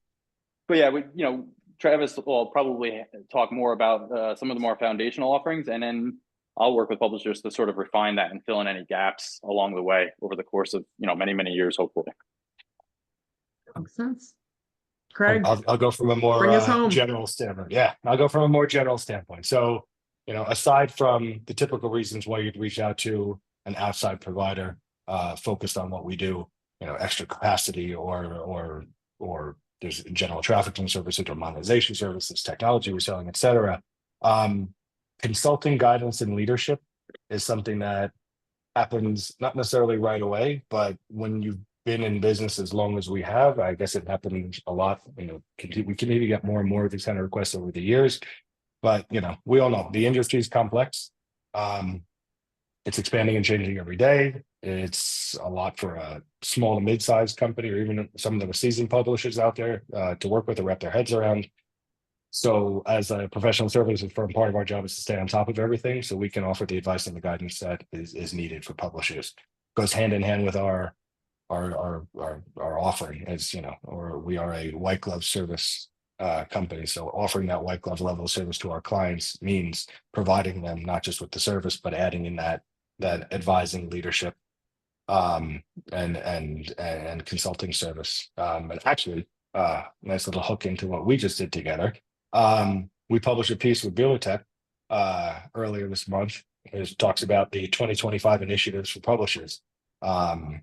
But yeah, you know, Travis will probably talk more about some of the more foundational offerings, and then I'll work with publishers to sort of refine that and fill in any gaps along the way over the course of, you know, many, many years, hopefully. Makes sense. Craig, I'll go from a more bring us home. general standpoint. Yeah, I'll go from a more general standpoint. So, you know, aside from the typical reasons why you'd reach out to an outside provider focused on what we do, you know, extra capacity or there's general trafficking services or monetization services, technology we're selling, et cetera. Consulting, guidance, and leadership is something that happens not necessarily right away, but when you've been in business as long as we have, I guess it happens a lot. You know, we continue to get more and more of these kind of requests over the years, but you know, we all know the industry is complex. It's expanding and changing every day. It's a lot for a small to mid-sized company, or even some of the seasoned publishers out there to work with or wrap their heads around. So as a professional services firm, part of our job is to stay on top of everything so we can offer the advice and the guidance that is needed for publishers. Goes hand in hand with our offering, as you know, or we are a white glove service company. So offering that white glove level of service to our clients means providing them not just with the service, but adding in that advising, leadership, and consulting service. And actually, nice little hook into what we just did together. We published a piece with Delegate earlier this month. It talks about the 2025 initiatives for publishers. And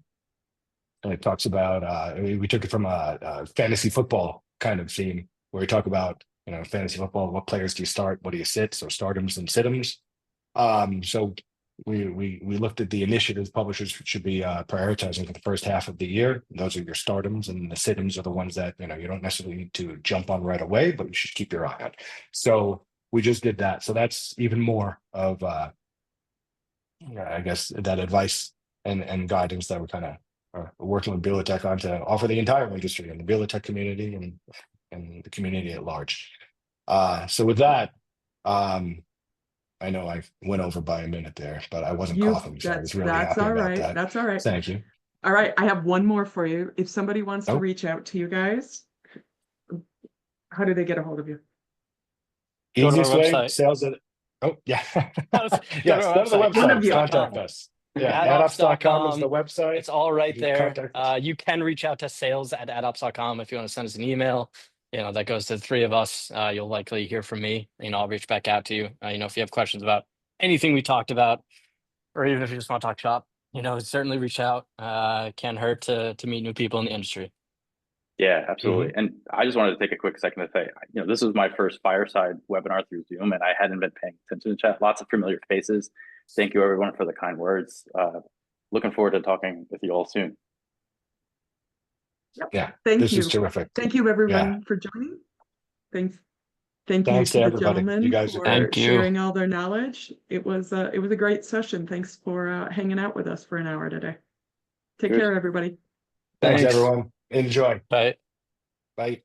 it talks about we took it from a fantasy football kind of theme where we talk about, you know, fantasy football, what players do you start, what do you sit, so stardoms and situms. So we looked at the initiatives publishers should be prioritizing for the first half of the year. Those are your stardoms, and the situms are the ones that, you know, you don't necessarily need to jump on right away, but you should keep your eye on. So we just did that. So that's even more of I guess that advice and guidance that we're kind of working with Delegate on to offer the entire industry and the Delegate community and the community at large. So with that, I know I went over by a minute there, but I wasn't coughing, so I was really That's happy all about right. that. That's all right. Thank you. All right, I have one more for you. If somebody wants to Oh. reach out to you guys, how do they get a hold of you? Go to our Easiest way, website. sales at, oh, yeah. Go to Yes, our go to the website. One of website, you. contact us. Yeah, Adops.com. adops.com is the website. It's all right You there. contact us. You can reach out to sales@adops.com if you want to send us an email. You know, that goes to the three of us. You'll likely hear from me. You know, I'll reach back out to you. You know, if you have questions about anything we talked about, or even if you just want to talk shop, you know, certainly reach out. Can't hurt to meet new people in the industry. Yeah, absolutely. And I just wanted to take a quick second to say, you know, this was my first fireside webinar through Zoom, and I hadn't been paying attention to chat. Lots of familiar faces. Thank you, everyone, for the kind words. Looking forward to talking with you all soon. Yeah, Thank this you. is terrific. Thank you, everyone, for joining. Thank you Thanks to to the everybody. You gentlemen guys are for Thank you. sharing all their knowledge. It was a great session. Thanks for hanging out with us for an hour today. Take Cheers. care, everybody. Thanks, Thanks. everyone. Enjoy. Bye. Bye.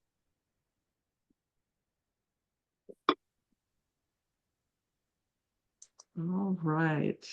All right.